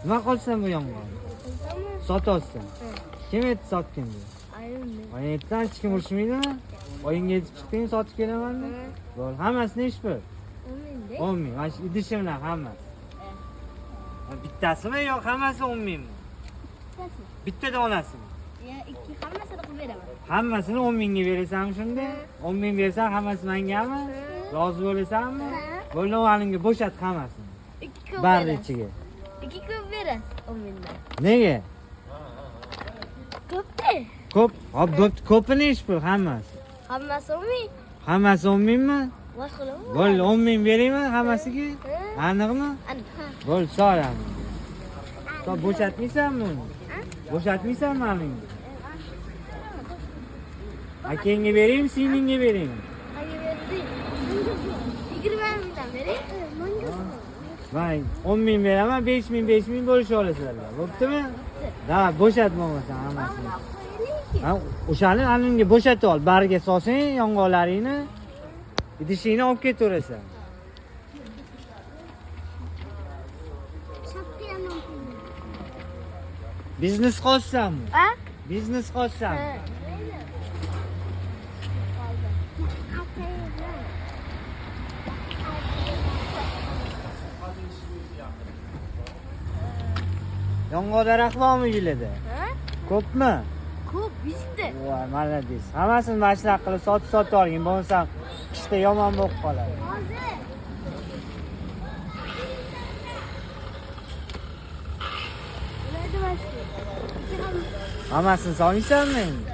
Nima qilsan bu yong'oqni? Sotasan. Kim aytdi sotgin deb? Oyingdan hech kim urishmaydimi? Oyingga aytib chiqding, sotib kelamanmi? Bo'l, hammasini ish bil. 10 ming. Mana shu idishi bilan hammasi. Bittasimi yo'q hammasi 10 mingmi? Bitta donasimi? Ikki hammasini qilib beraman. Hammasini 10 mingga berasanmi shunda? 10 ming bersan hammasi mengami? Rozi bo'lasanmi? Bo'ldi, olinga bo'shat hammasini. Ikki ko'p Bar berasiz. ichiga. Ikki ko'p berasiz 10 mingdan. Nega? Ko'pda. Ko'p. Hop, bo'pti, ko'pini ish bil hammasi. Hammasi 10 ming. Hammasi 10 mingmi? Boshqalar. Bo'ldi, 10 ming beraymi hammasiga? Aniqmi? Bo'ldi, so'rayman. Sen bo'shatmaysanmi uni? Bo'shatmaysanmi menga? Akangga beraymi, singlingga beraymi? Qayga berding? 20 mingdan bering. Men 10 ming beraman, 5 ming bo'lishib olasizlar. Bo'ptimi? Da, bo'shat bo'lmasa hammasini. Ha, o'shani anunga bo'shatib ol, bariga solsang yong'oqlaringni, idishingni olib ketaverasan. Biznes qilsanmi? Ha? Biznes qilsanmi? Yong'oq daraxt bormi yilida? Ha? Ko'pmi? Ko'p bizda. Voy, malades. Hammasini mashina qilib sotib olgin, bo'lmasa qishda yomon bo'lib qoladi. Hozir. Ularni boshqa. Hammasini solmaysanmi endi?